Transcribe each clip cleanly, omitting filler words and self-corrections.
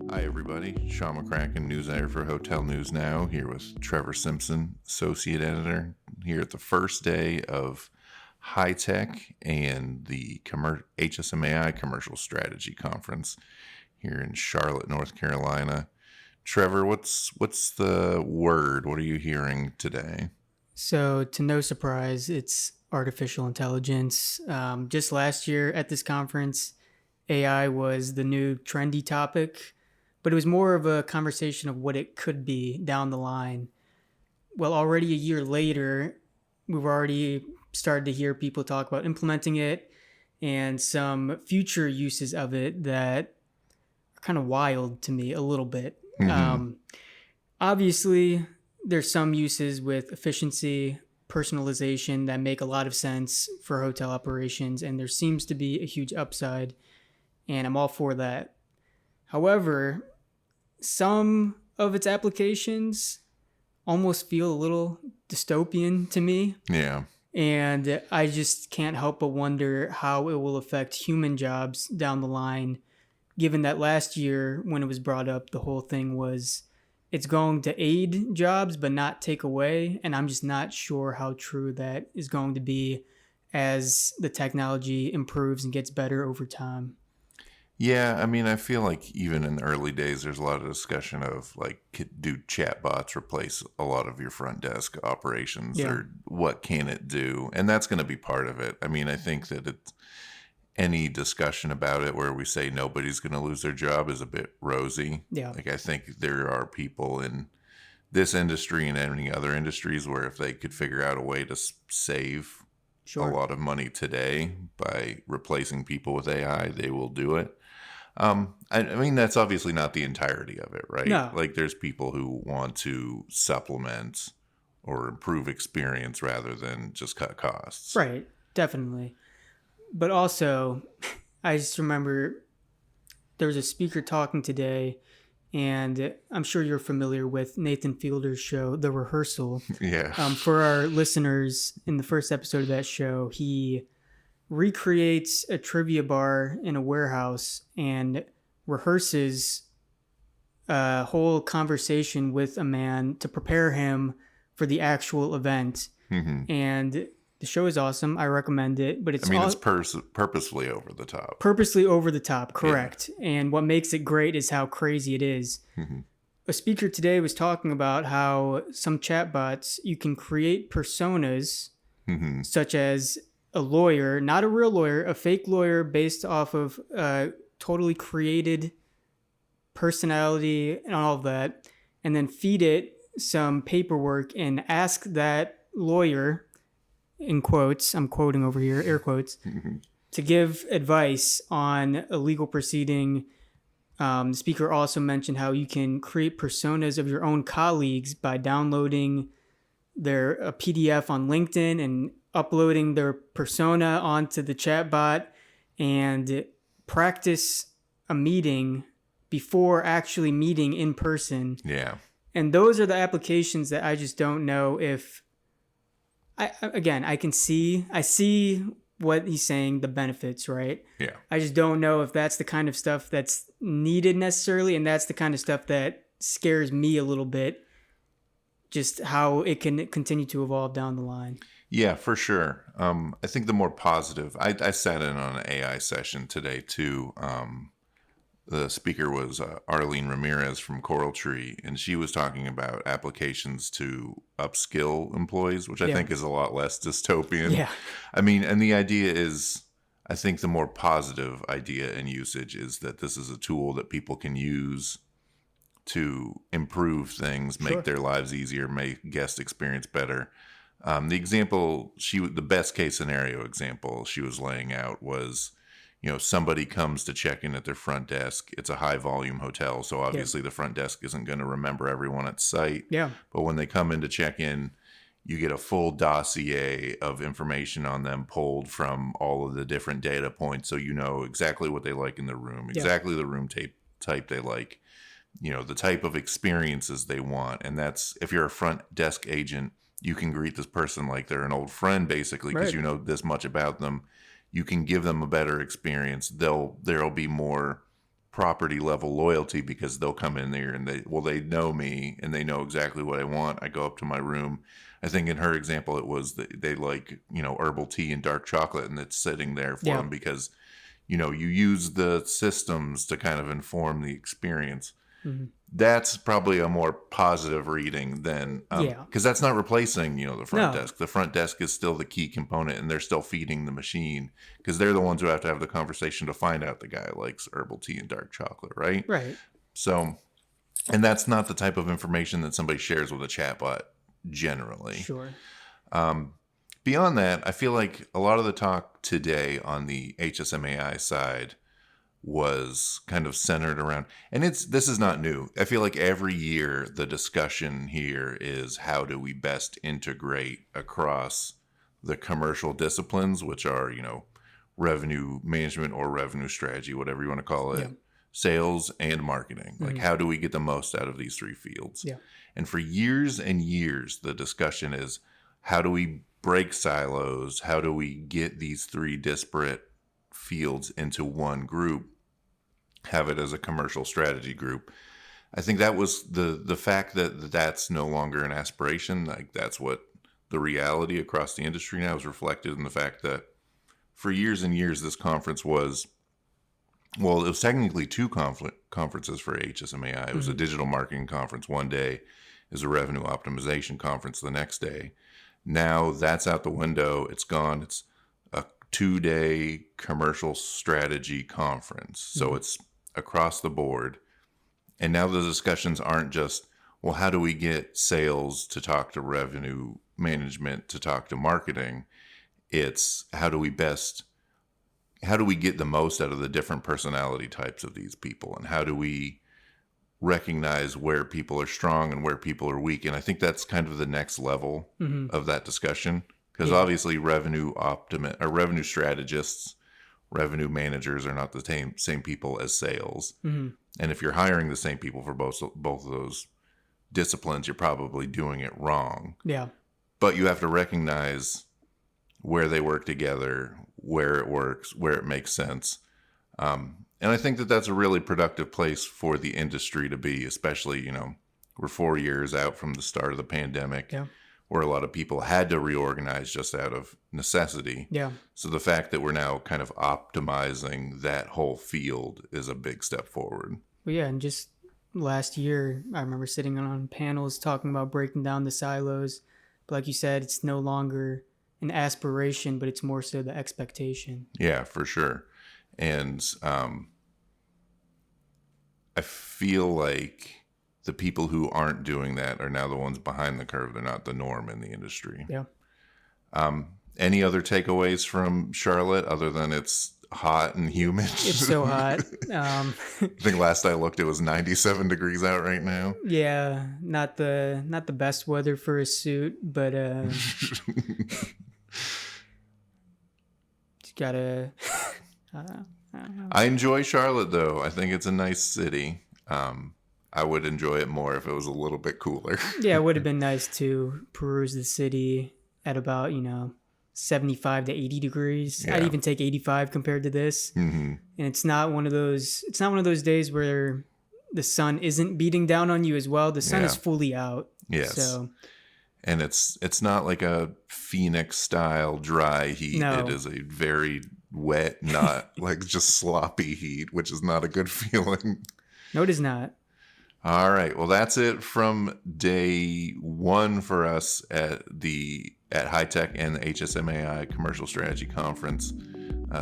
Hi, everybody. Sean McCracken, news editor for Hotel News Now, here with Trevor Simpson, associate editor, here at the first day of HITEC and the HSMAI Commercial Strategy Conference here in Charlotte, North Carolina. Trevor, what's the word? What are you hearing today? So, to no surprise, it's artificial intelligence. Just last year at this conference, AI was the new trendy topic, but it was more of a conversation of what it could be down the line. Well, already a year later, we've already started to hear people talk about implementing it and some future uses of it that are kind of wild to me a little bit. Mm-hmm. Obviously, there's some uses with efficiency, personalization that make a lot of sense for hotel operations, and there seems to be a huge upside, and I'm all for that. However, some of its applications almost feel a little dystopian to me, Yeah. and I just can't help but wonder how it will affect human jobs down the line, given that last year when it was brought up, the whole thing was it's going to aid jobs but not take away, and I'm just not sure how true that is going to be as the technology improves and gets better over time. Yeah, I mean, I feel like even in the early days, there's a lot of discussion of like, do chatbots replace a lot of your front desk operations, Yeah, or what can it do? And that's going to be part of it. I mean, I think that any discussion about it where we say nobody's going to lose their job is a bit rosy. yeah, Like, I think there are people in this industry and any other industries where if they could figure out a way to save a sure. lot of money today by replacing people with AI, they will do it. I mean, that's obviously not the entirety of it, right? No, Like, there's people who want to supplement or improve experience rather than just cut costs. right, definitely. But also, I just remember there was a speaker talking today, and I'm sure you're familiar with Nathan Fielder's show, The Rehearsal. Yeah. For our listeners, in the first episode of that show, he recreates a trivia bar in a warehouse and rehearses a whole conversation with a man to prepare him for the actual event. Hmm. And the show is awesome. I recommend it, but I it's mean, all it's purposefully over the top. purposely over the top, Yeah. correct. And what makes it great is how crazy it is. Hmm. A speaker today was talking about how some chatbots, you can create personas Hmm. such as a lawyer, not a real lawyer, a fake lawyer based off of totally created personality and all of that, and then feed it some paperwork and ask that lawyer, in quotes, I'm quoting over here, air quotes, Hmm. to give advice on a legal proceeding. The speaker also mentioned how you can create personas of your own colleagues by downloading a PDF on LinkedIn and uploading their persona onto the chatbot and practice a meeting before actually meeting in person. Yeah. And those are the applications that I just don't know if I see what he's saying, the benefits, right? Yeah. I just don't know if that's the kind of stuff that's needed necessarily, and that's the kind of stuff that scares me a little bit, just how it can continue to evolve down the line. Yeah, for sure. I think the more positive, I sat in on an AI session today too. The speaker was Arlene Ramirez from Coral Tree, and she was talking about applications to upskill employees, which I Yeah. think is a lot less dystopian. Yeah, I mean, and the idea is, I think the more positive idea and usage is that this is a tool that people can use to improve things, make sure. their lives easier, make guest experience better. The best case scenario example she was laying out was, somebody comes to check in at their front desk. It's a high volume hotel, so obviously the front desk isn't going to remember everyone at site. Yeah, But when they come in to check in, you get a full dossier of information on them pulled from all of the different data points, so you know exactly what they like in the room, yeah, exactly the room type they like, the type of experiences they want. And that's, if you're a front desk agent, you can greet this person like they're an old friend, basically, because right. you know this much about them. You can give them a better experience. There'll be more property level loyalty because they'll come in there and they know me and they know exactly what I want. I go up to my room. I think in her example, it was that they like, herbal tea and dark chocolate, and it's sitting there for them because, you use the systems to kind of inform the experience. Mm-hmm. That's probably a more positive reading than, because that's not replacing, the front desk. The front desk is still the key component, and they're still feeding the machine because they're the ones who have to have the conversation to find out the guy likes herbal tea and dark chocolate, right? Right. So, and that's not the type of information that somebody shares with a chatbot generally. Sure. Beyond that, I feel like a lot of the talk today on the HSMAI side was kind of centered around, and this is not new. I feel like every year the discussion here is how do we best integrate across the commercial disciplines, which are, revenue management or revenue strategy, whatever you want to call it, sales and marketing. Mm-hmm. Like, how do we get the most out of these three fields? Yeah. And for years and years, the discussion is how do we break silos? How do we get these three disparate fields into one group, have it as a commercial strategy group? I think that was the fact that that's no longer an aspiration. Like, that's what the reality across the industry now is reflected in the fact that for years and years, this conference was, well, it was technically two conferences for HSMAI. It was a digital marketing conference one day. It was a revenue optimization conference the next day. Now that's out the window. It's gone. It's a 2-day commercial strategy conference. So it's across the board. And now the discussions aren't just, well, how do we get sales to talk to revenue management to talk to marketing? It's how do we get the most out of the different personality types of these people? And how do we recognize where people are strong and where people are weak? And I think that's kind of the next level of that discussion. Because obviously revenue strategists, revenue managers are not the same people as sales. Mm-hmm. And if you're hiring the same people for both of those disciplines, you're probably doing it wrong. Yeah. But you have to recognize where they work together, where it works, where it makes sense. And I think that that's a really productive place for the industry to be, especially, we're 4 years out from the start of the pandemic. Yeah. Where a lot of people had to reorganize just out of necessity. Yeah. So the fact that we're now kind of optimizing that whole field is a big step forward. Well, yeah, and just last year, I remember sitting on panels talking about breaking down the silos. But like you said, it's no longer an aspiration, but it's more so the expectation. Yeah, for sure. And I feel like the people who aren't doing that are now the ones behind the curve. They're not the norm in the industry. Yeah. Any other takeaways from Charlotte other than it's hot and humid? It's so hot. I think last I looked, it was 97 degrees out right now. Yeah, not the best weather for a suit, but you gotta. I enjoy Charlotte though. I think it's a nice city. I would enjoy it more if it was a little bit cooler. Yeah, it would have been nice to peruse the city at about, 75 to 80 degrees. Yeah. I'd even take 85 compared to this. Mm-hmm. And it's not one of those days where the sun isn't beating down on you as well. The sun is fully out. Yes. So, and it's not like a Phoenix style dry heat. No. It is a very wet, not like just sloppy heat, which is not a good feeling. No, it is not. All right. Well, that's it from day one for us at HITEC and the HSMAI Commercial Strategy Conference.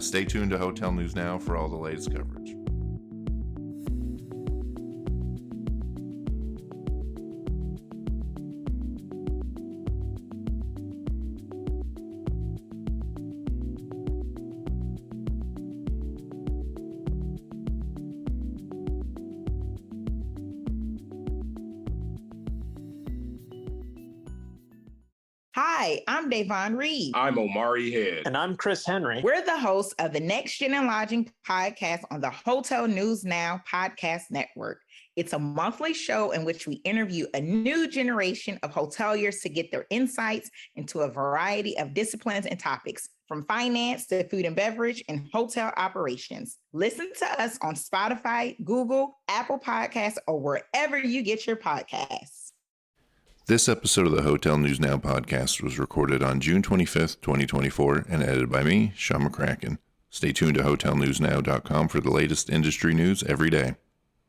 Stay tuned to Hotel News Now for all the latest coverage. Hi, I'm Davon Reed. I'm Omari Head. And I'm Chris Henry. We're the hosts of the Next Gen and Lodging podcast on the Hotel News Now podcast network. It's a monthly show in which we interview a new generation of hoteliers to get their insights into a variety of disciplines and topics. from finance to food and beverage and hotel operations. Listen to us on Spotify, Google, Apple Podcasts, or wherever you get your podcasts. This episode of the Hotel News Now podcast was recorded on June 25th, 2024, and edited by me, Sean McCracken. Stay tuned to hotelnewsnow.com for the latest industry news every day.